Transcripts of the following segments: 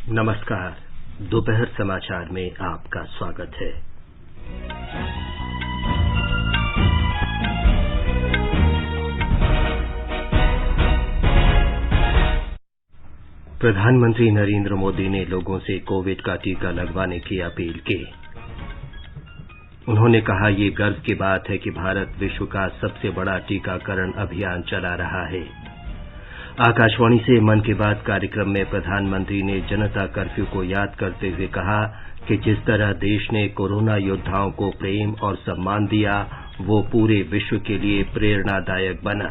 नमस्कार। दोपहर समाचार में आपका स्वागत है। प्रधानमंत्री नरेंद्र मोदी ने लोगों से कोविड का टीका लगवाने की अपील की। उन्होंने कहा, ये गर्व की बात है कि भारत विश्व का सबसे बड़ा टीकाकरण अभियान चला रहा है। आकाशवाणी से मन की बात कार्यक्रम में प्रधानमंत्री ने जनता कर्फ्यू को याद करते हुए कहा कि जिस तरह देश ने कोरोना योद्धाओं को प्रेम और सम्मान दिया, वो पूरे विश्व के लिए प्रेरणादायक बना।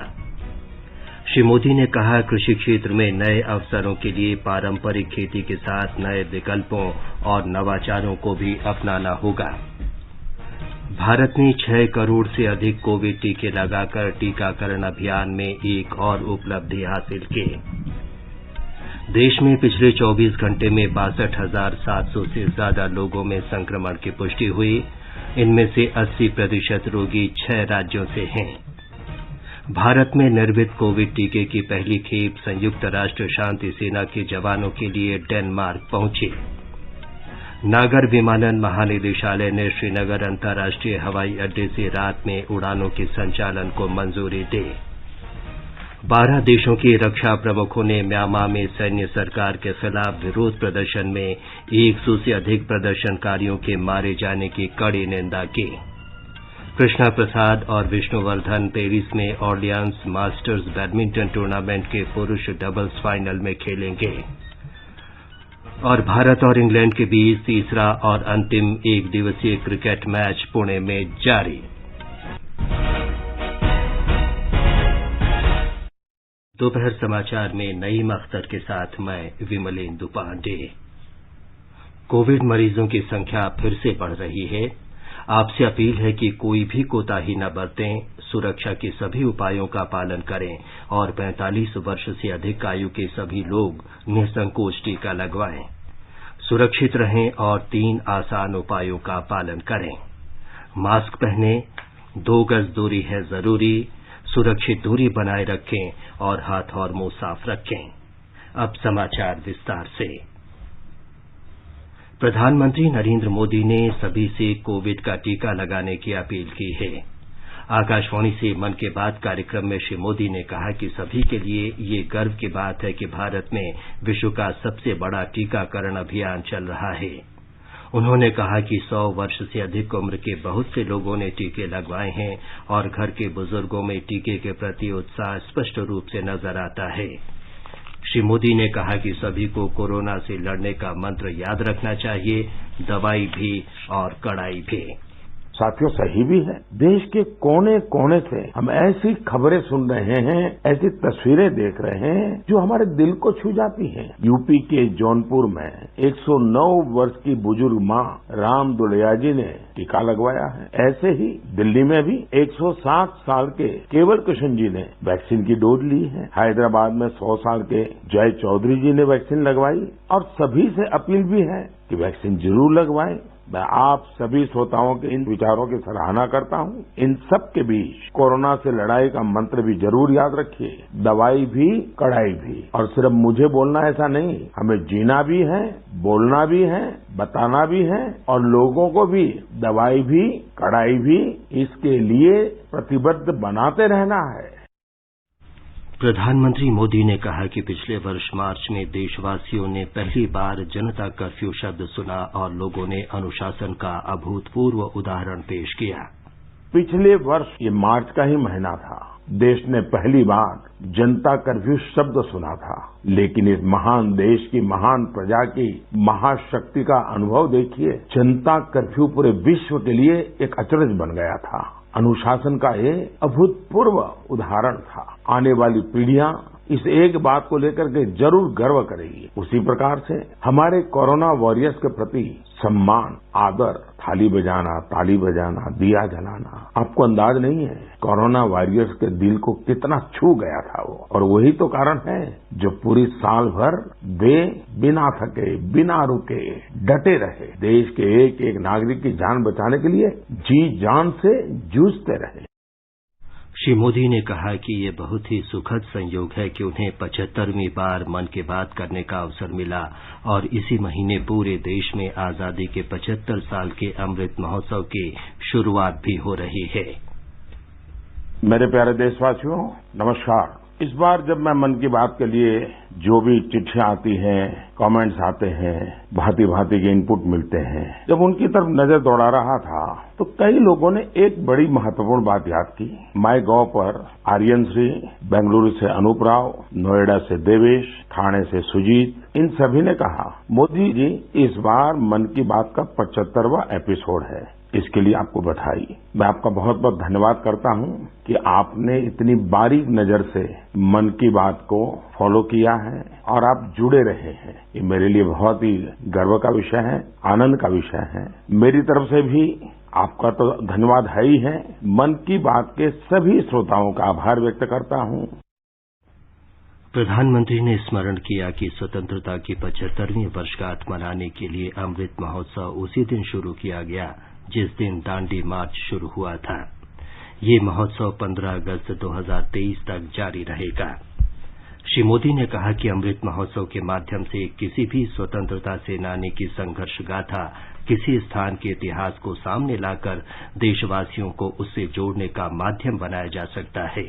श्री मोदी ने कहा, कृषि क्षेत्र में नए अवसरों के लिए पारंपरिक खेती के साथ नए विकल्पों और नवाचारों को भी अपनाना होगा। भारत ने 6 करोड़ से अधिक कोविड टीके लगाकर टीकाकरण अभियान में एक और उपलब्धि हासिल की। देश में पिछले 24 घंटे में 62,700 से ज्यादा लोगों में संक्रमण की पुष्टि हुई। इनमें से 80% रोगी 6 राज्यों से हैं। भारत में निर्मित कोविड टीके की पहली खेप संयुक्त राष्ट्र शांति सेना के जवानों के लिए डेनमार्क पहुंची। नागर विमानन महानिदेशालय ने श्रीनगर अंतर्राष्ट्रीय हवाई अड्डे से रात में उड़ानों के संचालन को मंजूरी दी। 12 देशों के रक्षा प्रमुखों ने म्यांमा में सैन्य सरकार के खिलाफ विरोध प्रदर्शन में 100 से अधिक प्रदर्शनकारियों के मारे जाने की कड़ी निंदा की। कृष्णा प्रसाद और विष्णुवर्धन पेरिस में ऑर्लियंस मास्टर्स बैडमिंटन टूर्नामेंट के पुरुष डबल्स फाइनल में खेलेंगे। और भारत और इंग्लैंड के बीच तीसरा और अंतिम एक दिवसीय क्रिकेट मैच पुणे में जारी। दोपहर समाचार में नईम अख्तर के साथ मैं विमलेंदु पांडे। कोविड मरीजों की संख्या फिर से बढ़ रही है। आपसे अपील है कि कोई भी कोताही न बरतें, सुरक्षा के सभी उपायों का पालन करें और 45 वर्ष से अधिक आयु के सभी लोग निसंकोच टीका लगवाएं। सुरक्षित रहें और 3 आसान उपायों का पालन करें। मास्क पहनें, 2 गज दूरी है जरूरी, सुरक्षित दूरी बनाए रखें और हाथ और मुंह साफ रखें। अब समाचार विस्तार से। प्रधानमंत्री नरेंद्र मोदी ने सभी से कोविड का टीका लगाने की अपील की है। आकाशवाणी से मन की बात कार्यक्रम में श्री मोदी ने कहा कि सभी के लिए ये गर्व की बात है कि भारत में विश्व का सबसे बड़ा टीकाकरण अभियान चल रहा है। उन्होंने कहा कि 100 वर्ष से अधिक उम्र के बहुत से लोगों ने टीके लगवाए हैं और घर के बुजुर्गों में टीके के प्रति उत्साह स्पष्ट रूप से नजर आता है। श्री मोदी ने कहा कि सभी को कोरोना से लड़ने का मंत्र याद रखना चाहिए, दवाई भी और कड़ाई भी। साथियों, सही भी है। देश के कोने कोने से हम ऐसी खबरें सुन रहे हैं, ऐसी तस्वीरें देख रहे हैं जो हमारे दिल को छू जाती हैं। यूपी के जौनपुर में 109 वर्ष की बुजुर्ग मां राम दुलैया जी ने टीका लगवाया है। ऐसे ही दिल्ली में भी 107 साल के केवल कृष्ण जी ने वैक्सीन की डोज ली है। हैदराबाद में 100 साल के जय चौधरी जी ने वैक्सीन लगवाई और सभी से अपील भी है कि वैक्सीन जरूर लगवाएं। मैं आप सभी श्रोताओं के इन विचारों की सराहना करता हूं। इन सब के बीच कोरोना से लड़ाई का मंत्र भी जरूर याद रखिए, दवाई भी कड़ाई भी। और सिर्फ मुझे बोलना ऐसा नहीं, हमें जीना भी है, बोलना भी है, बताना भी है और लोगों को भी दवाई भी कड़ाई भी इसके लिए प्रतिबद्ध बनाते रहना है। प्रधानमंत्री मोदी ने कहा कि पिछले वर्ष मार्च में देशवासियों ने पहली बार जनता कर्फ्यू शब्द सुना और लोगों ने अनुशासन का अभूतपूर्व उदाहरण पेश किया। पिछले वर्ष ये मार्च का ही महीना था। देश ने पहली बार जनता कर्फ्यू शब्द सुना था, लेकिन इस महान देश की महान प्रजा की महाशक्ति का अनुभव देखिए। जनता कर्फ्यू पूरे विश्व के लिए एक अचरज बन गया था। अनुशासन का ये अभूतपूर्व उदाहरण था। आने वाली पीढ़ियां इस एक बात को लेकर के जरूर गर्व करेगी। उसी प्रकार से हमारे कोरोना वॉरियर्स के प्रति सम्मान, आदर, थाली बजाना, ताली बजाना, दिया जलाना, आपको अंदाज नहीं है कोरोना वॉरियर्स के दिल को कितना छू गया था वो। और वही तो कारण है जो पूरी साल भर वे बिना थके, बिना रुके डटे रहे, देश के एक एक नागरिक की जान बचाने के लिए जी जान से जूझते रहे। श्री मोदी ने कहा कि ये बहुत ही सुखद संयोग है कि उन्हें 75वीं बार मन की बात करने का अवसर मिला और इसी महीने पूरे देश में आजादी के 75 साल के अमृत महोत्सव की शुरुआत भी हो रही है। मेरे प्यारे देशवासियों, नमस्कार। इस बार जब मैं मन की बात के लिए जो भी चिट्ठियां आती हैं, कमेंट्स आते हैं, भांति भांति के इनपुट मिलते हैं, जब उनकी तरफ नजर दौड़ा रहा था तो कई लोगों ने एक बड़ी महत्वपूर्ण बात याद की। माई गॉव पर आर्यन श्री, बेंगलुरु से अनूप राव, नोएडा से देवेश, ठाणे से सुजीत, इन सभी ने कहा, मोदी जी इस बार मन की बात का 75वां एपिसोड है, इसके लिए आपको बधाई। मैं आपका बहुत बहुत धन्यवाद करता हूं कि आपने इतनी बारीक नजर से मन की बात को फॉलो किया है और आप जुड़े रहे हैं। ये मेरे लिए बहुत ही गर्व का विषय है, आनंद का विषय है। मेरी तरफ से भी आपका तो धन्यवाद है ही है। मन की बात के सभी श्रोताओं का आभार व्यक्त करता हूं। प्रधानमंत्री ने स्मरण किया कि स्वतंत्रता की 75वीं वर्षगांठ मनाने के लिए अमृत महोत्सव उसी दिन शुरू किया गया जिस दिन दांडी मार्च शुरू हुआ था। ये महोत्सव 15 अगस्त 2023 तक जारी रहेगा। श्री मोदी ने कहा कि अमृत महोत्सव के माध्यम से किसी भी स्वतंत्रता सेनानी की संघर्ष गाथा किसी स्थान के इतिहास को सामने लाकर देशवासियों को उससे जोड़ने का माध्यम बनाया जा सकता है।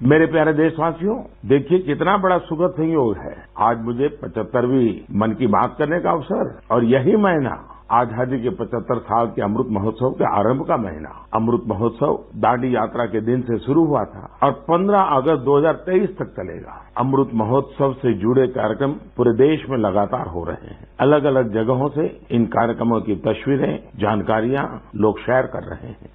मेरे प्यारे देशवासियों, देखिए कितना बड़ा सुखद संयोग है। आज मुझे 75वीं मन की बात करने का अवसर और यही महीना आजादी के 75 साल के अमृत महोत्सव के आरंभ का महीना। अमृत महोत्सव दांडी यात्रा के दिन से शुरू हुआ था और 15 अगस्त 2023 तक चलेगा। अमृत महोत्सव से जुड़े कार्यक्रम पूरे देश में लगातार हो रहे हैं। अलग अलग जगहों से इन कार्यक्रमों की तस्वीरें, जानकारियां लोग शेयर कर रहे हैं।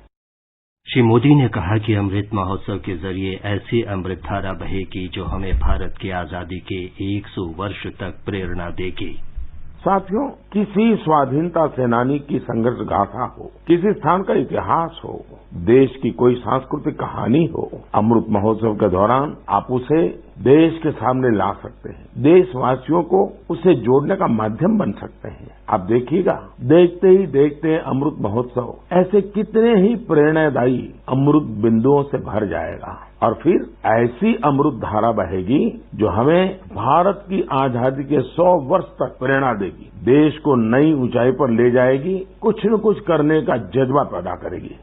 श्री मोदी ने कहा कि अमृत महोत्सव के जरिए ऐसी अमृत धारा बहेगी जो हमें भारत की आजादी के 100 वर्ष तक प्रेरणा देगी। साथियों, किसी स्वाधीनता सेनानी की संघर्ष गाथा हो, किसी स्थान का इतिहास हो, देश की कोई सांस्कृतिक कहानी हो, अमृत महोत्सव के दौरान आप उसे देश के सामने ला सकते हैं। देशवासियों को उसे जोड़ने का माध्यम बन सकते हैं। आप देखिएगा, देखते ही देखते अमृत महोत्सव ऐसे कितने ही प्रेरणादायी अमृत बिंदुओं से भर जाएगा और फिर ऐसी अमृत धारा बहेगी जो हमें भारत की आजादी के 100 वर्ष तक प्रेरणा देगी, देश को नई ऊंचाई पर ले जाएगी, कुछ न कुछ करने का जज्बा पैदा करेगी।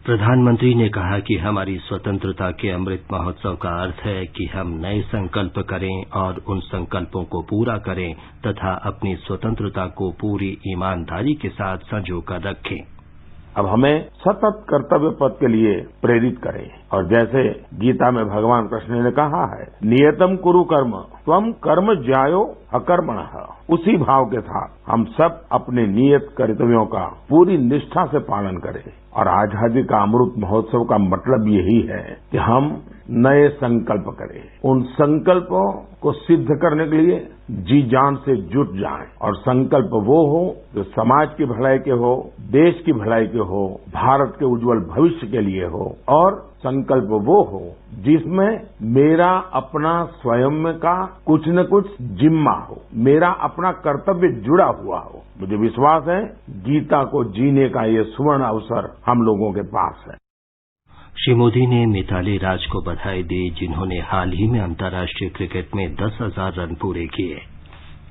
प्रधानमंत्री ने कहा कि हमारी स्वतंत्रता के अमृत महोत्सव का अर्थ है कि हम नए संकल्प करें और उन संकल्पों को पूरा करें तथा अपनी स्वतंत्रता को पूरी ईमानदारी के साथ संजोकर रखें। अब हमें सतत कर्तव्य पथ के लिए प्रेरित करें और जैसे गीता में भगवान कृष्ण ने कहा है, नियतम कुरु कर्म त्वम कर्म ज्यायो अकर्मणः, उसी भाव के साथ हम सब अपने नियत कर्तव्यों का पूरी निष्ठा से पालन करें। और आजादी का अमृत महोत्सव का मतलब यही है कि हम नए संकल्प करें, उन संकल्पों को सिद्ध करने के लिए जी जान से जुट जाएं और संकल्प वो हो जो समाज की भलाई के हो, देश की भलाई के हो, भारत के उज्जवल भविष्य के लिए हो, और संकल्प वो हो जिसमें मेरा अपना स्वयं का कुछ न कुछ जिम्मा हो, मेरा अपना कर्तव्य जुड़ा हुआ हो। मुझे विश्वास है गीता को जीने का ये स्वर्ण अवसर हम लोगों के पास है। श्री मोदी ने मिताली राज को बधाई दी जिन्होंने हाल ही में अंतर्राष्ट्रीय क्रिकेट में 10,000 रन पूरे किए।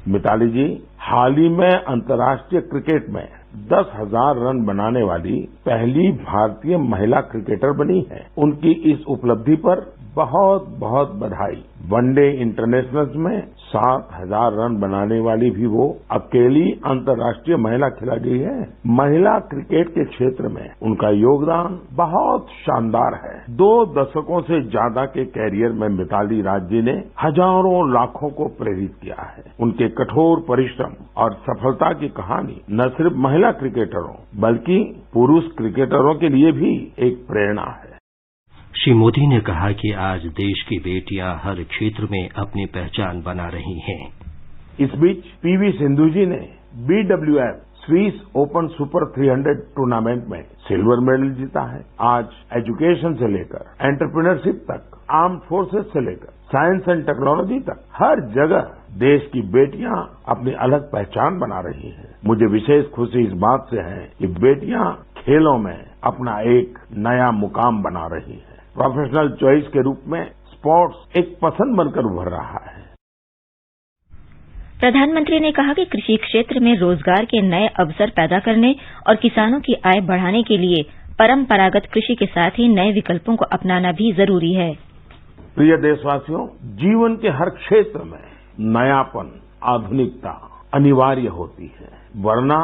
मिताली जी हाल ही में अंतर्राष्ट्रीय क्रिकेट में 10,000 रन बनाने वाली पहली भारतीय महिला क्रिकेटर बनी है। उनकी इस उपलब्धि पर बहुत बहुत बधाई। वनडे इंटरनेशनल्स में 7,000 रन बनाने वाली भी वो अकेली अंतर्राष्ट्रीय महिला खिलाड़ी है। महिला क्रिकेट के क्षेत्र में उनका योगदान बहुत शानदार है। 2 दशकों से ज्यादा के कैरियर में मिताली राज जी ने हजारों लाखों को प्रेरित किया है। उनके कठोर परिश्रम और सफलता की कहानी न सिर्फ महिला क्रिकेटरों बल्कि पुरुष क्रिकेटरों के लिए भी एक प्रेरणा है। श्री मोदी ने कहा कि आज देश की बेटियां हर क्षेत्र में अपनी पहचान बना रही हैं। इस बीच पीवी सिंधु जी ने BWF Swiss open super 300 tournament में सिल्वर मेडल जीता है। आज एजुकेशन से लेकर एंटरप्रेन्योरशिप तक, आर्म्ड फोर्सेस से लेकर साइंस एंड टेक्नोलॉजी तक हर जगह देश की बेटियां अपनी अलग पहचान बना रही हैं। मुझे विशेष खुशी इस बात से है कि बेटियां खेलों में अपना एक नया मुकाम बना रही हैं। प्रोफेशनल चॉइस के रूप में स्पोर्ट्स एक पसंद बनकर उभर रहा है। प्रधानमंत्री ने कहा कि कृषि क्षेत्र में रोजगार के नए अवसर पैदा करने और किसानों की आय बढ़ाने के लिए परंपरागत कृषि के साथ ही नए विकल्पों को अपनाना भी जरूरी है। प्रिय देशवासियों, जीवन के हर क्षेत्र में नयापन, आधुनिकता अनिवार्य होती है, वरना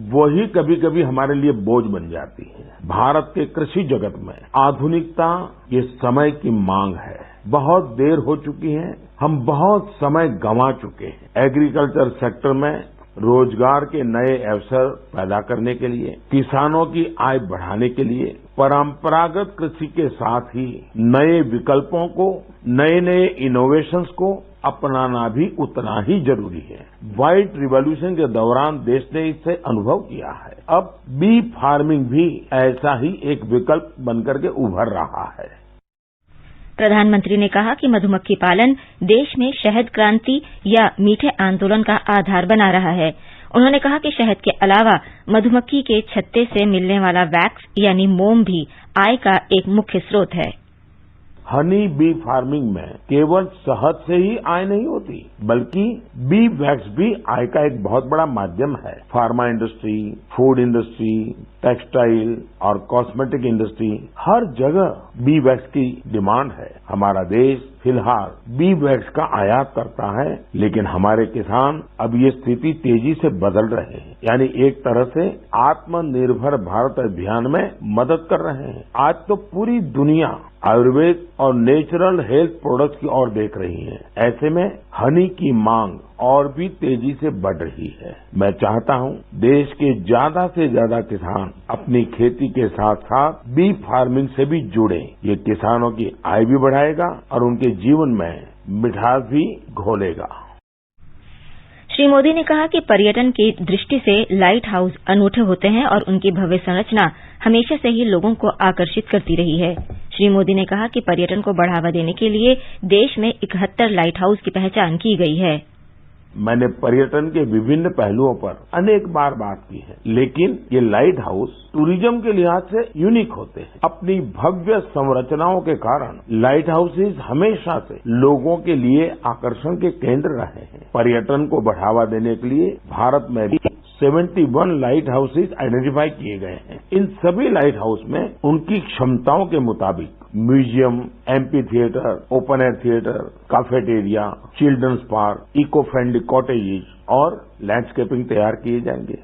वही कभी कभी हमारे लिए बोझ बन जाती है। भारत के कृषि जगत में आधुनिकता ये समय की मांग है। बहुत देर हो चुकी है, हम बहुत समय गंवा चुके हैं। एग्रीकल्चर सेक्टर में रोजगार के नए अवसर पैदा करने के लिए, किसानों की आय बढ़ाने के लिए परंपरागत कृषि के साथ ही नए विकल्पों को, नए नए इनोवेशंस को अपनाना भी उतना ही जरूरी है। व्हाइट रिवॉल्यूशन के दौरान देश ने इससे अनुभव किया है। अब बी फार्मिंग भी ऐसा ही एक विकल्प बनकर के उभर रहा है। प्रधानमंत्री ने कहा कि मधुमक्खी पालन देश में शहद क्रांति या मीठे आंदोलन का आधार बना रहा है। उन्होंने कहा कि शहद के अलावा मधुमक्खी के छत्ते से मिलने वाला वैक्स यानी मोम भी आय का एक मुख्य स्रोत है। हनी बी फार्मिंग में केवल शहद से ही आय नहीं होती, बल्कि बी वैक्स भी आय का एक बहुत बड़ा माध्यम है। Pharma industry, food industry, textile और कॉस्मेटिक इंडस्ट्री, हर जगह बी वैक्स की डिमांड है। हमारा देश फिलहाल बी वैक्स का आयात करता है, लेकिन हमारे किसान अब ये स्थिति तेजी से बदल रहे हैं, यानी एक तरह से आत्मनिर्भर भारत अभियान में मदद कर रहे हैं। आज तो पूरी दुनिया आयुर्वेद और नेचुरल हेल्थ प्रोडक्ट्स की ओर देख रही है। ऐसे में हनी की मांग और भी तेजी से बढ़ रही है। मैं चाहता हूं देश के ज्यादा से ज्यादा किसान अपनी खेती के साथ साथ बी फार्मिंग से भी जुड़े। ये किसानों की आय भी बढ़ाएगा और उनके जीवन में मिठास भी घोलेगा। श्री मोदी ने कहा कि पर्यटन की दृष्टि से लाइट हाउस अनूठे होते हैं और उनकी भव्य संरचना हमेशा से ही लोगों को आकर्षित करती रही है। श्री मोदी ने कहा कि पर्यटन को बढ़ावा देने के लिए देश में 71 लाइट हाउस की पहचान की गई है। मैंने पर्यटन के विभिन्न पहलुओं पर अनेक बार बात की है, लेकिन ये लाइट हाउस टूरिज्म के लिहाज से यूनिक होते हैं। अपनी भव्य संरचनाओं के कारण लाइट हाउसेज हमेशा से लोगों के लिए आकर्षण के केंद्र रहे हैं। पर्यटन को बढ़ावा देने के लिए भारत में भी 71 लाइट हाउसेज आइडेंटिफाई किए गए हैं। इन सभी लाइट हाउस में उनकी क्षमताओं के मुताबिक museum, amphitheatre, open air theatre, cafeteria, children's park, eco friendly cottages और लैंडस्केपिंग तैयार किए जाएंगे।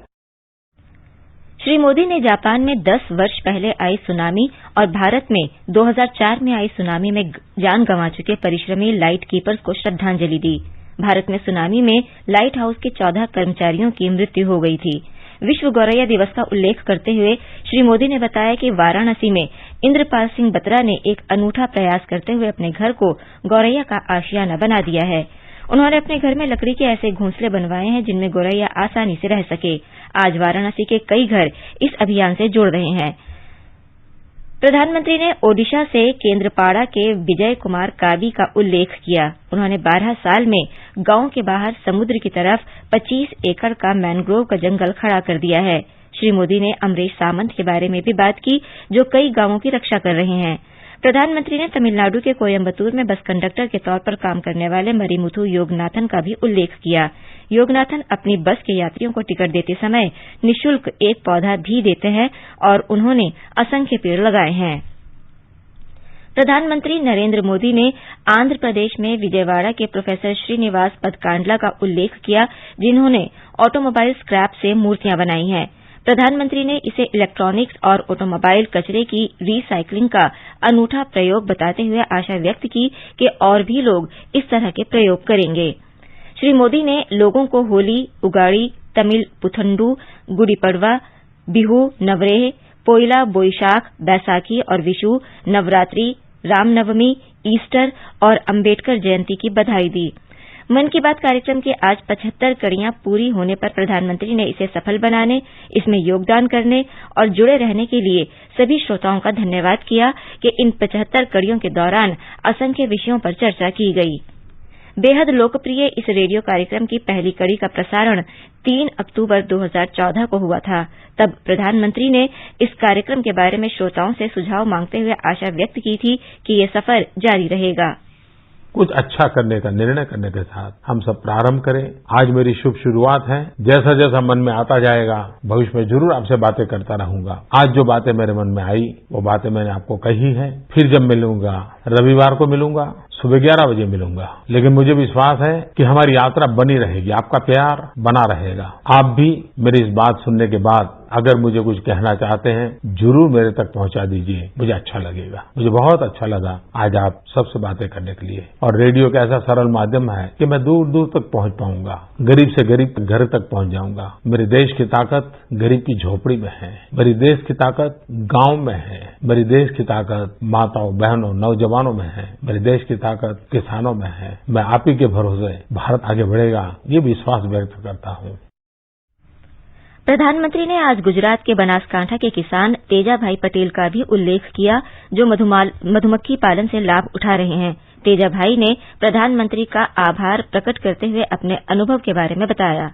श्री मोदी ने जापान में 10 वर्ष पहले आई सुनामी और भारत में 2004 में आई सुनामी में जान गंवा चुके परिश्रमी लाइट कीपर्स को श्रद्धांजलि दी। भारत में सुनामी में लाइट हाउस के 14 कर्मचारियों की मृत्यु हो गई थी। विश्व गौरैया दिवस का उल्लेख करते हुए श्री मोदी ने बताया कि वाराणसी में इंद्रपाल सिंह बत्रा ने एक अनूठा प्रयास करते हुए अपने घर को गौरैया का आशियाना बना दिया है। उन्होंने अपने घर में लकड़ी के ऐसे घोंसले बनवाए हैं जिनमें गौरैया आसानी से रह सके। आज वाराणसी के कई घर इस अभियान से जुड़ रहे हैं। प्रधानमंत्री ने ओडिशा से केंद्रपाड़ा के विजय कुमार कावी का उल्लेख किया। उन्होंने 12 साल में गांव के बाहर समुद्र की तरफ 25 एकड़ का मैंग्रोव का जंगल खड़ा कर दिया है। श्री मोदी ने अमरेश सामंत के बारे में भी बात की, जो कई गांवों की रक्षा कर रहे हैं। प्रधानमंत्री ने तमिलनाडु के कोयम्बटूर में बस कंडक्टर के तौर पर काम करने वाले मरीमुथु योगनाथन का भी उल्लेख किया। योगनाथन अपनी बस के यात्रियों को टिकट देते समय निःशुल्क एक पौधा भी देते हैं और उन्होंने असंख्य पेड़ लगाए हैं। प्रधानमंत्री नरेंद्र मोदी ने आंध्र प्रदेश में विजयवाड़ा के प्रोफेसर श्रीनिवास पदकांडला का उल्लेख किया, जिन्होंने ऑटोमोबाइल स्क्रैप से मूर्तियां बनाई हैं। प्रधानमंत्री ने इसे इलेक्ट्रॉनिक्स और ऑटोमोबाइल कचरे की रीसाइक्लिंग का अनूठा प्रयोग बताते हुए आशा व्यक्त की कि और भी लोग इस तरह के प्रयोग करेंगे। श्री मोदी ने लोगों को होली, उगाड़ी, तमिल पुथंडू, गुड़ी पड़वा, बिहू, नवरेह, पोइला बोईशाख, बैसाखी और विशु, नवरात्रि, रामनवमी, ईस्टर और अंबेडकर जयंती की बधाई दी। मन की बात कार्यक्रम की आज 75 कड़ियां पूरी होने पर प्रधानमंत्री ने इसे सफल बनाने, इसमें योगदान करने और जुड़े रहने के लिए सभी श्रोताओं का धन्यवाद किया कि इन 75 कड़ियों के दौरान असंख्य विषयों पर चर्चा की गई। बेहद लोकप्रिय इस रेडियो कार्यक्रम की पहली कड़ी का प्रसारण 3 अक्टूबर 2014 को हुआ था। तब प्रधानमंत्री ने इस कार्यक्रम के बारे में श्रोताओं से सुझाव मांगते हुए आशा व्यक्त की थी कि ये सफर जारी रहेगा। कुछ अच्छा करने का निर्णय करने के साथ हम सब प्रारंभ करें। आज मेरी शुभ शुरुआत है। जैसा जैसा मन में आता जाएगा भविष्य में जरूर आपसे बातें करता रहूंगा। आज जो बातें मेरे मन में आई वो बातें मैंने आपको कही है। फिर जब मिलूंगा रविवार को मिलूंगा, सुबह 11 बजे मिलूंगा। लेकिन मुझे विश्वास है कि हमारी यात्रा बनी रहेगी, आपका प्यार बना रहेगा। आप भी मेरी इस बात सुनने के बाद अगर मुझे कुछ कहना चाहते हैं जरूर मेरे तक पहुंचा दीजिए, मुझे अच्छा लगेगा। मुझे बहुत अच्छा लगा आज आप सबसे बातें करने के लिए। और रेडियो का ऐसा सरल माध्यम है कि मैं दूर दूर तक पहुंच पाऊंगा, गरीब से गरीब घर तक पहुंच जाऊंगा। मेरे देश की ताकत गरीब की झोपड़ी में है, मेरी देश की ताकत गांव में है, मेरी देश की ताकत माताओं बहनों नौजवानों में है, मेरे देश की ताकत किसानों में है। मैं आप ही के भरोसे भारत आगे बढ़ेगा ये विश्वास व्यक्त करता हूं। प्रधानमंत्री ने आज गुजरात के बनासकांठा के किसान तेजाभाई पटेल का भी उल्लेख किया जो मधुमक्खी पालन से लाभ उठा रहे हैं। तेजाभाई ने प्रधानमंत्री का आभार प्रकट करते हुए अपने अनुभव के बारे में बताया।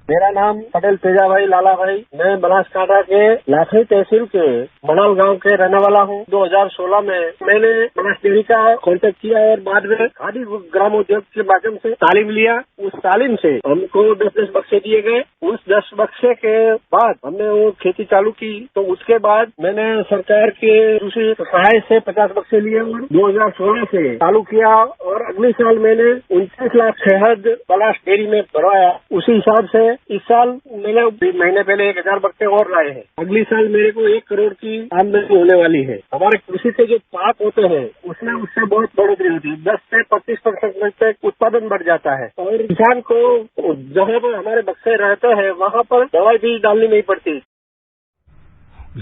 मेरा नाम पटेल तेजाभाई लाला भाई, मैं बनासकांठा के लाखनी तहसील के मनाल गांव के रहने वाला हूं। 2016 में मैंने बनास डेयरी का कॉन्टेक्ट किया और बाद में खादी ग्रामोद्योग के माध्यम से तालीम लिया। उस तालीम से हमको 10 बक्से दिए गए। उस 10 बक्से के बाद हमने वो खेती चालू की। तो उसके बाद मैंने सरकार के दूसरी सहाय से 50 बक्से लिए और 2016 से चालू किया और अगले साल मैंने 29 लाख शहद बनास डेयरी में भरवाया। उसी हिसाब से इस साल मैंने महीने पहले 1000 बक्से और लाए हैं। अगली साल मेरे को 1 करोड़ की आमदनी होने वाली है। हमारे कृषि से जो पाक होते हैं उसमें उससे बहुत बढ़ोतरी होती है। 10 से 25% तक उत्पादन बढ़ जाता है और किसान को जहाँ पर हमारे बक्से रहते हैं वहाँ पर दवाई भी डालनी नहीं पड़ती।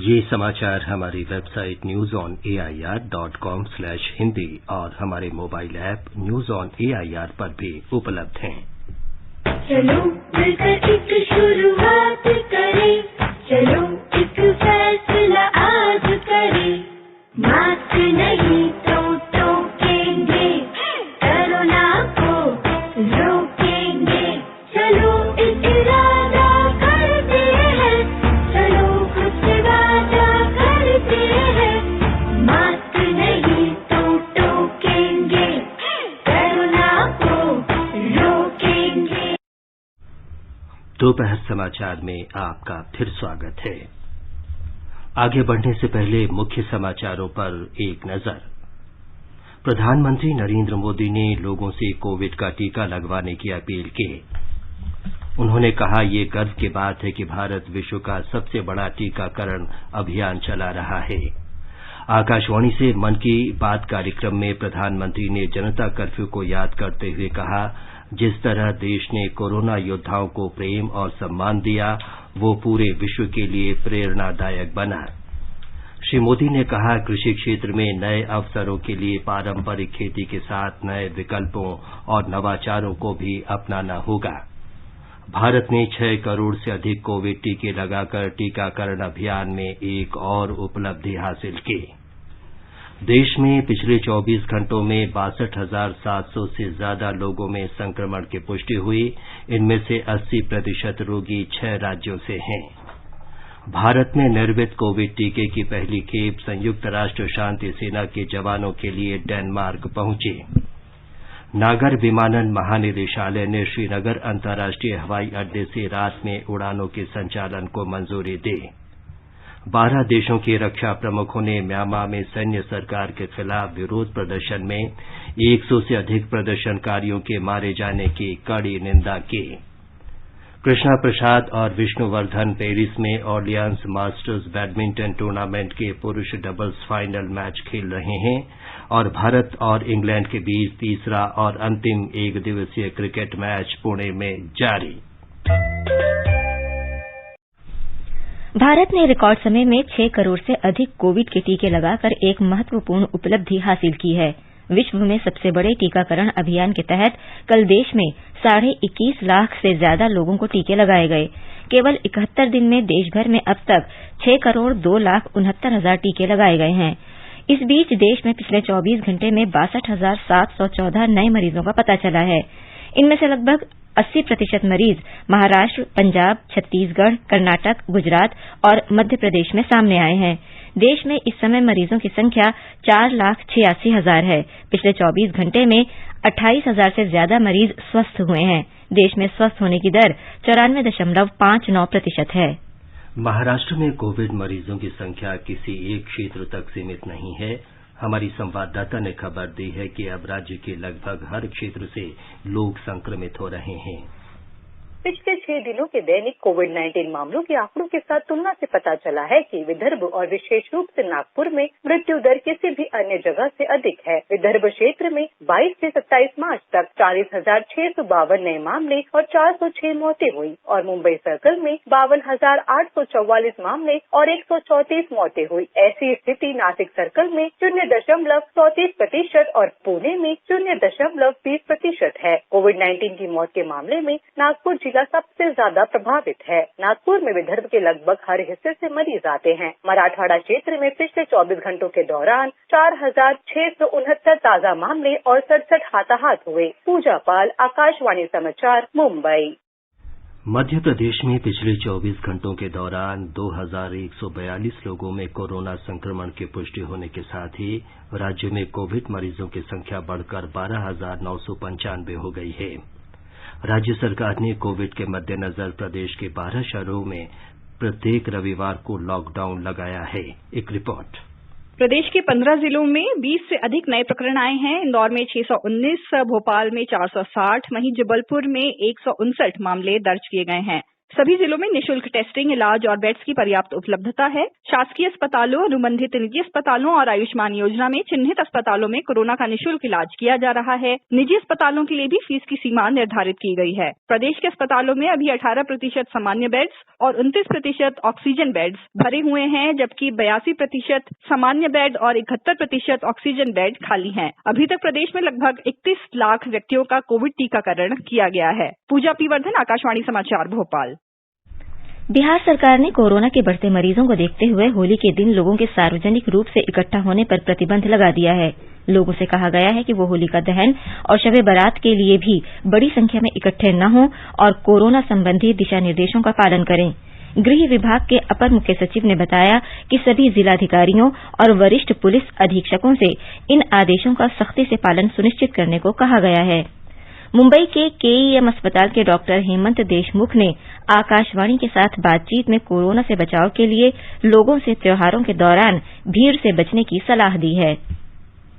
ये समाचार हमारी वेबसाइट newsonair.com/hindi और हमारे mobile app news on AIR पर भी उपलब्ध हैं। चलो मिलकर एक शुरुआत करें, चलो एक फैसला आज करें। मास्क नहीं तो टोकेंगे, कोरोना को रोकेंगे। चलो एक इरादा करते हैं, चलो कुछ वादा करते हैं। मास्क नहीं तो टोकेंगे, कोरोना को रोकेंगे। दोपहर समाचार में आपका फिर स्वागत है। आगे बढ़ने से पहले मुख्य समाचारों पर एक नजर। प्रधानमंत्री नरेंद्र मोदी ने लोगों से कोविड का टीका लगवाने की अपील की। उन्होंने कहा ये गर्व की बात है कि भारत विश्व का सबसे बड़ा टीकाकरण अभियान चला रहा है। आकाशवाणी से मन की बात कार्यक्रम में प्रधानमंत्री ने जनता कर्फ्यू को याद करते हुए कहा, जिस तरह देश ने कोरोना योद्धाओं को प्रेम और सम्मान दिया वो पूरे विश्व के लिए प्रेरणादायक बना। श्री मोदी ने कहा, कृषि क्षेत्र में नए अवसरों के लिए पारंपरिक खेती के साथ नए विकल्पों और नवाचारों को भी अपनाना होगा। भारत ने 6 करोड़ से अधिक कोविड टीके लगाकर टीकाकरण अभियान में एक और उपलब्धि हासिल की। देश में पिछले 24 घंटों में 62,700 से ज्यादा लोगों में संक्रमण की पुष्टि हुई। इनमें से 80% रोगी 6 राज्यों से हैं। भारत में निर्मित कोविड टीके की पहली खेप संयुक्त राष्ट्र शांति सेना के जवानों के लिए डेनमार्क पहुंची। नागर विमानन महानिदेशालय ने श्रीनगर अंतर्राष्ट्रीय हवाई अड्डे से रात में उड़ानों के संचालन को मंजूरी दी। 12 देशों के रक्षा प्रमुखों ने म्यांमार में सैन्य सरकार के खिलाफ विरोध प्रदर्शन में 100 से अधिक प्रदर्शनकारियों के मारे जाने की कड़ी निंदा की। कृष्णा प्रसाद और विष्णुवर्धन पेरिस में ऑर्लियंस मास्टर्स बैडमिंटन टूर्नामेंट के पुरुष डबल्स फाइनल मैच खेल रहे हैं और भारत और इंग्लैंड के बीच तीसरा और अंतिम एकदिवसीय क्रिकेट मैच पुणे में जारी। भारत ने रिकॉर्ड समय में 6 करोड़ से अधिक कोविड के टीके लगाकर एक महत्वपूर्ण उपलब्धि हासिल की है। विश्व में सबसे बड़े टीकाकरण अभियान के तहत कल देश में 21.5 लाख से ज्यादा लोगों को टीके लगाए गए। केवल 71 दिन में देश भर में अब तक 6 करोड़ 2 लाख 69 हजार टीके लगाए गए हैं। इस बीच देश में पिछले 24 घंटे में 62,714 नए मरीजों का पता चला है। इनमें से लगभग 80% मरीज महाराष्ट्र, पंजाब, छत्तीसगढ़, कर्नाटक, गुजरात और मध्य प्रदेश में सामने आए हैं। देश में इस समय मरीजों की संख्या 4,86,000 है। पिछले 24 घंटे में 28,000 से ज्यादा मरीज स्वस्थ हुए हैं। देश में स्वस्थ होने की दर 94.59% है। महाराष्ट्र में कोविड मरीजों की संख्या किसी एक क्षेत्र तक सीमित नहीं है। हमारी संवाददाता ने खबर दी है कि अब राज्य के लगभग हर क्षेत्र से लोग संक्रमित हो रहे हैं। पिछले 6 दिनों के दैनिक कोविड-19 मामलों के आंकड़ों के साथ तुलना से पता चला है कि विदर्भ और विशेष रूप से नागपुर में मृत्यु दर किसी भी अन्य जगह से अधिक है। विदर्भ क्षेत्र में 22 से 27 मार्च तक 40,652 नए मामले और 406 मौतें हुई और मुंबई सर्कल में 52,844 मामले और 134 मौतें हुई। ऐसी स्थिति नासिक सर्कल में 0.34% और पुणे में 0.20% है। कोविड-19 की मौत के मामले में नागपुर जिला सबसे ज्यादा प्रभावित है। नागपुर में विदर्भ के लगभग हर हिस्से से मरीज आते हैं। मराठवाड़ा क्षेत्र में पिछले 24 घंटों के दौरान 4,669 ताजा मामले और 67 हताहत हुए। पूजा पाल, आकाशवाणी समाचार, मुंबई। मध्य प्रदेश में पिछले 24 घंटों के दौरान 2,142 लोगों में कोरोना संक्रमण की पुष्टि होने के साथ ही राज्य में कोविड मरीजों की संख्या बढ़कर 12,995 हो गई है। राज्य सरकार ने कोविड के मद्देनजर प्रदेश के 12 शहरों में प्रत्येक रविवार को लॉकडाउन लगाया है। एक रिपोर्ट। प्रदेश के 15 जिलों में 20 से अधिक नए प्रकरण आए हैं। इंदौर में 619, भोपाल में 460, वहीं जबलपुर में 159 मामले दर्ज किए गए हैं। सभी जिलों में निःशुल्क टेस्टिंग, इलाज और बेड्स की पर्याप्त उपलब्धता है। शासकीय अस्पतालों, अनुबंधित निजी अस्पतालों और आयुष्मान योजना में चिन्हित अस्पतालों में कोरोना का निःशुल्क इलाज किया जा रहा है। निजी अस्पतालों के लिए भी फीस की सीमा निर्धारित की गई है। प्रदेश के अस्पतालों में अभी 18% सामान्य बेड्स और 29% ऑक्सीजन बेड्स भरे हुए हैं, जबकि 82% सामान्य बेड और 71% ऑक्सीजन बेड खाली हैं। अभी तक प्रदेश में लगभग 31 लाख व्यक्तियों का कोविड टीकाकरण किया गया है। पूजा पी वर्धन, आकाशवाणी समाचार, भोपाल। बिहार सरकार ने कोरोना के बढ़ते मरीजों को देखते हुए होली के दिन लोगों के सार्वजनिक रूप से इकट्ठा होने पर प्रतिबंध लगा दिया है। लोगों से कहा गया है कि वो होलिका दहन और शबे बारात के लिए भी बड़ी संख्या में इकट्ठे न हों और कोरोना संबंधी दिशा निर्देशों का पालन करें। गृह विभाग के अपर मुख्य सचिव ने बताया कि सभी जिलाधिकारियों और वरिष्ठ पुलिस अधीक्षकों से इन आदेशों का सख्ती से पालन सुनिश्चित करने को कहा गया है। मुंबई के केईएम अस्पताल के डॉक्टर हेमंत देशमुख ने आकाशवाणी के साथ बातचीत में कोरोना से बचाव के लिए लोगों से त्योहारों के दौरान भीड़ से बचने की सलाह दी है।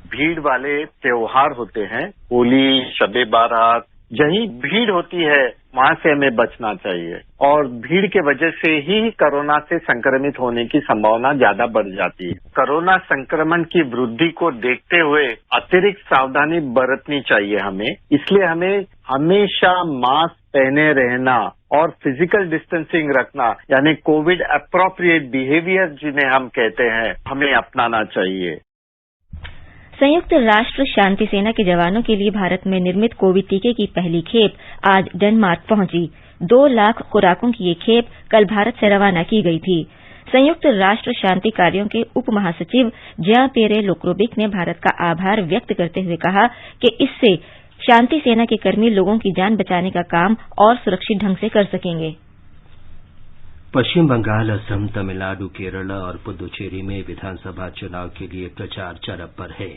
भीड़ वाले त्योहार होते हैं, होली, शबे बारात, जहीं भीड़ होती है वहां से हमें बचना चाहिए और भीड़ के वजह से ही कोरोना से संक्रमित होने की संभावना ज्यादा बढ़ जाती है। कोरोना संक्रमण की वृद्धि को देखते हुए अतिरिक्त सावधानी बरतनी चाहिए हमें, इसलिए हमें हमेशा मास्क पहने रहना और फिजिकल डिस्टेंसिंग रखना, यानी कोविड एप्रोप्रिएट बिहेवियर जिन्हें हम कहते हैं, हमें अपनाना चाहिए। संयुक्त राष्ट्र शांति सेना के जवानों के लिए भारत में निर्मित कोविड टीके की पहली खेप आज डेनमार्क पहुंची। 2 लाख खुराकों की ये खेप कल भारत से रवाना की गई थी। संयुक्त राष्ट्र शांति कार्यों के उप महासचिव जें पियरे लोक्रोबिक ने भारत का आभार व्यक्त करते हुए कहा कि इससे शांति सेना के कर्मी लोगों की जान बचाने का काम और सुरक्षित ढंग से कर सकेंगे। पश्चिम बंगाल, असम, तमिलनाडु, केरल और पुदुचेरी में विधानसभा चुनाव के लिए प्रचार चरम पर है।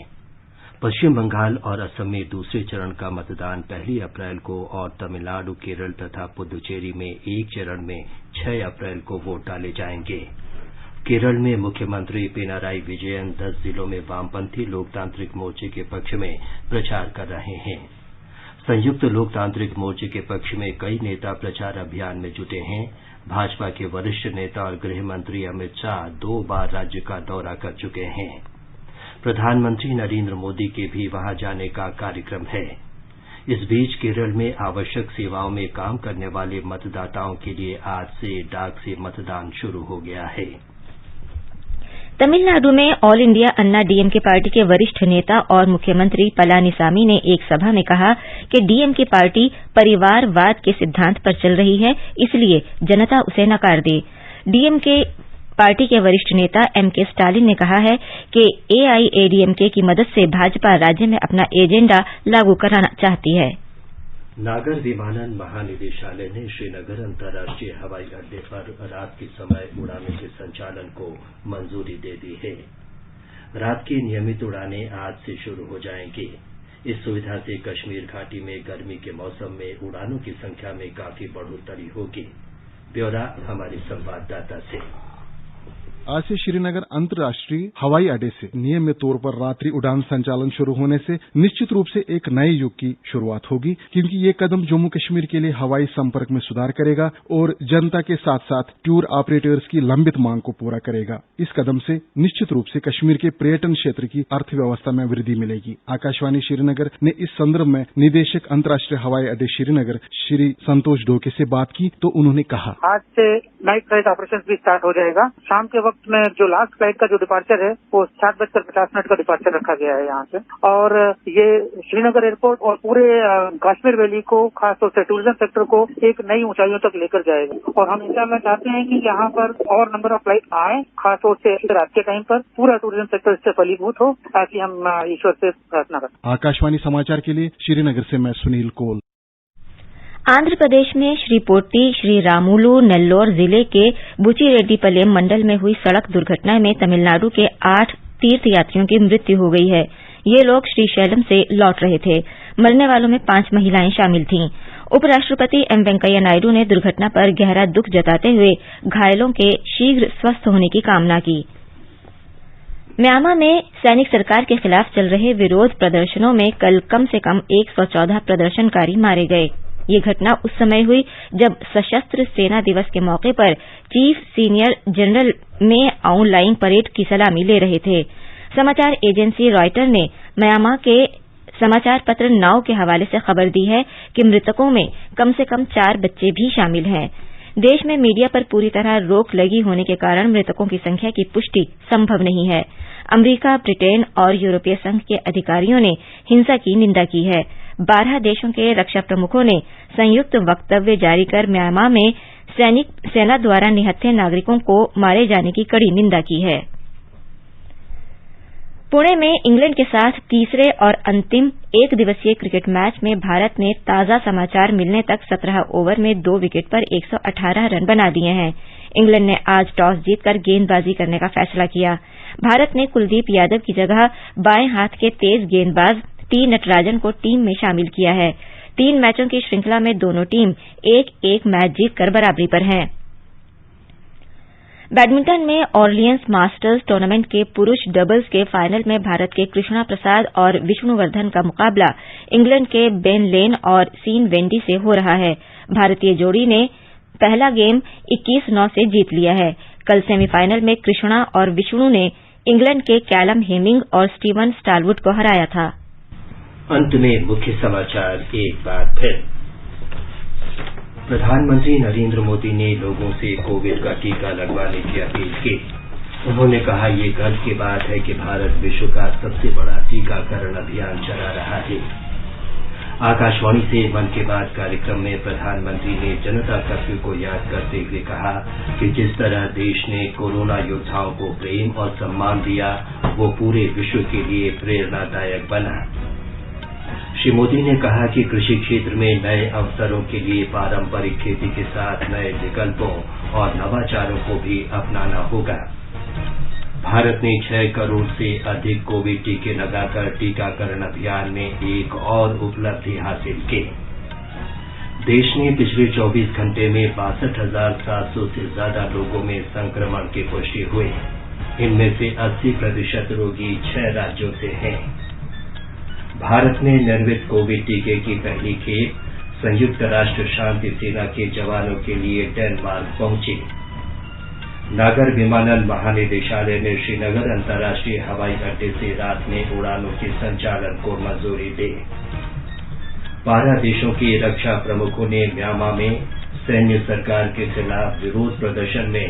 पश्चिम बंगाल और असम में दूसरे चरण का मतदान 1 अप्रैल को और तमिलनाडु, केरल तथा पुदुचेरी में एक चरण में 6 अप्रैल को वोट डाले जाएंगे। केरल में मुख्यमंत्री पिनाराई विजयन 10 जिलों में वामपंथी लोकतांत्रिक मोर्चे के पक्ष में प्रचार कर रहे हैं। संयुक्त लोकतांत्रिक मोर्चे के पक्ष में कई नेता प्रचार अभियान में जुटे हैं। भाजपा के वरिष्ठ नेता और गृह मंत्री अमित शाह 2 बार राज्य का दौरा कर चुके हैं। प्रधानमंत्री नरेंद्र मोदी के भी वहां जाने का कार्यक्रम है। इस बीच केरल में आवश्यक सेवाओं में काम करने वाले मतदाताओं के लिए आज से डाक से मतदान शुरू हो गया है। तमिलनाडु में ऑल इंडिया अन्ना डीएमके पार्टी के वरिष्ठ नेता और मुख्यमंत्री पलानीसामी ने एक सभा में कहा कि डीएमके पार्टी परिवारवाद के सिद्धांत पर चल रही है, इसलिए जनता उसे नकार दे। डीएमके पार्टी के वरिष्ठ नेता एमके स्टालिन ने कहा है कि एआईएडीएमके की मदद से भाजपा राज्य में अपना एजेंडा लागू कराना चाहती है। नागर विमानन महानिदेशालय ने श्रीनगर अंतर्राष्ट्रीय हवाई अड्डे पर रात के समय उड़ानों के संचालन को मंजूरी दे दी है। रात की नियमित उड़ानें आज से शुरू हो जाएंगी। इस सुविधा से कश्मीर घाटी में गर्मी के मौसम में उड़ानों की संख्या में काफी बढ़ोतरी होगी। ब्यौरा हमारे संवाददाता से। आज से श्रीनगर अंतर्राष्ट्रीय हवाई अड्डे से नियमित तौर पर रात्रि उड़ान संचालन शुरू होने से निश्चित रूप से एक नए युग की शुरुआत होगी, क्योंकि ये कदम जम्मू कश्मीर के लिए हवाई संपर्क में सुधार करेगा और जनता के साथ साथ टूर ऑपरेटर्स की लंबित मांग को पूरा करेगा। इस कदम से निश्चित रूप से कश्मीर के पर्यटन क्षेत्र की अर्थव्यवस्था में वृद्धि मिलेगी। आकाशवाणी श्रीनगर ने इस संदर्भ में निदेशक अंतर्राष्ट्रीय हवाई अड्डे श्रीनगर श्री संतोष डोके से बात की तो उन्होंने कहा, आज से नाइट फ्लाइट ऑपरेशन भी स्टार्ट हो जाएगा। शाम के वक्त में जो लास्ट फ्लाइट का जो डिपार्चर है वो 7:50 का डिपार्चर रखा गया है यहाँ से, और ये श्रीनगर एयरपोर्ट और पूरे कश्मीर वैली को, खासतौर से टूरिज्म सेक्टर को एक नई ऊंचाइयों तक लेकर जाएगा। और हम इंशाअल्लाह चाहते हैं कि यहाँ पर और नंबर ऑफ फ्लाइट आए, खासतौर से रात के टाइम पर पूरा टूरिज्म सेक्टर इससे फलीभूत हो, ताकि हम ईश्वर से प्रार्थना करें। आकाशवाणी समाचार के लिए श्रीनगर से मैं सुनील कोल। आंध्र प्रदेश में श्री पोट्टी, श्री रामुलु, नेल्लोर जिले के बुचिरेड्डीपलेम मंडल में हुई सड़क दुर्घटना में तमिलनाडु के 8 तीर्थयात्रियों की मृत्यु हो गई है। ये लोग श्रीशैलम से लौट रहे थे। मरने वालों में 5 महिलाएं शामिल थीं। उपराष्ट्रपति एम वेंकैया नायडू ने दुर्घटना पर गहरा दुख जताते हुए घायलों के शीघ्र स्वस्थ होने की कामना की। म्यांमा में सैनिक सरकार के खिलाफ चल रहे विरोध प्रदर्शनों में कल कम से कम 114 प्रदर्शनकारी मारे गए। ये घटना उस समय हुई जब सशस्त्र सेना दिवस के मौके पर चीफ सीनियर जनरल में आउन लाइंग परेड की सलामी ले रहे थे। समाचार एजेंसी रॉयटर ने म्यांमा के समाचार पत्र नाउ के हवाले से खबर दी है कि मृतकों में कम से कम 4 बच्चे भी शामिल हैं। देश में मीडिया पर पूरी तरह रोक लगी होने के कारण मृतकों की संख्या की पुष्टि संभव नहीं है। अमरीका, ब्रिटेन और यूरोपीय संघ के अधिकारियों ने हिंसा की निंदा की है। 12 देशों के रक्षा प्रमुखों ने संयुक्त वक्तव्य जारी कर म्यांमा में सेना द्वारा निहत्थे नागरिकों को मारे जाने की कड़ी निंदा की है। पुणे में इंग्लैंड के साथ तीसरे और अंतिम 1 दिवसीय क्रिकेट मैच में भारत ने ताजा समाचार मिलने तक 17 ओवर में 2 विकेट पर 118 रन बना दिए हैं। इंग्लैंड ने आज टॉस जीतकर गेंदबाजी करने का फैसला किया। भारत ने कुलदीप यादव की जगह बाएं हाथ के तेज गेंदबाज टी नटराजन को टीम में शामिल किया है। 3 मैचों की श्रृंखला में दोनों टीम 1-1 मैच जीतकर बराबरी पर हैं। बैडमिंटन में ऑरलियंस मास्टर्स टूर्नामेंट के पुरुष डबल्स के फाइनल में भारत के कृष्णा प्रसाद और विष्णुवर्धन का मुकाबला इंग्लैंड के बेन लेन और सीन वेंडी से हो रहा है। भारतीय जोड़ी ने पहला गेम 21-9 से जीत लिया है। कल सेमीफाइनल में कृष्णा और विष्णु ने इंग्लैंड के कैलम हेमिंग और स्टीवन स्टालवुड को हराया था। अंत में मुख्य समाचार एक बार फिर। प्रधानमंत्री नरेंद्र मोदी ने लोगों से कोविड का टीका लगवाने की अपील की। उन्होंने कहा, ये गर्व की बात है कि भारत विश्व का सबसे बड़ा टीकाकरण अभियान चला रहा है। आकाशवाणी से मन की बात कार्यक्रम में प्रधानमंत्री ने जनता कर्फ्यू को याद करते हुए कहा कि जिस तरह देश ने कोरोना योद्धाओं को प्रेम और सम्मान दिया, वो पूरे विश्व के लिए प्रेरणादायक बना। श्री मोदी ने कहा कि कृषि क्षेत्र में नए अवसरों के लिए पारंपरिक खेती के साथ नए विकल्पों और नवाचारों को भी अपनाना होगा। भारत ने 6 करोड़ से अधिक कोविड टीके लगाकर टीकाकरण अभियान में एक और उपलब्धि हासिल की। देश ने पिछले 24 घंटे में 62,700 से ज्यादा लोगों में संक्रमण की पुष्टि हुई। इनमें से 80% रोगी 6 राज्यों से हैं। भारत ने निर्मित कोविड टीके की पहली खेप संयुक्त राष्ट्र शांति सेना के जवानों के लिए डेनमार्क पहुंची। नागर विमानन महानिदेशालय ने श्रीनगर अंतर्राष्ट्रीय हवाई अड्डे से रात में उड़ानों के संचालन को मंजूरी दी। 12 देशों के रक्षा प्रमुखों ने म्यांमा में सैन्य सरकार के खिलाफ विरोध प्रदर्शन में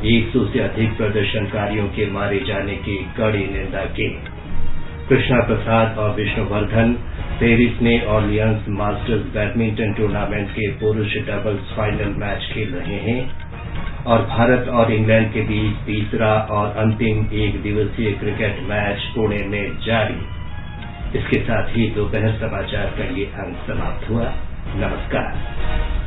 100 से अधिक प्रदर्शनकारियों के मारे जाने की कड़ी निंदा की। कृष्णा प्रसाद और विष्णुवर्धन पेरिस में ऑरलियंस मास्टर्स बैडमिंटन टूर्नामेंट के पुरुष डबल्स फाइनल मैच खेल रहे हैं और भारत और इंग्लैंड के बीच तीसरा और अंतिम एक दिवसीय क्रिकेट मैच पुणे में जारी। इसके साथ ही दोपहर समाचार का ये अंक समाप्त हुआ। नमस्कार।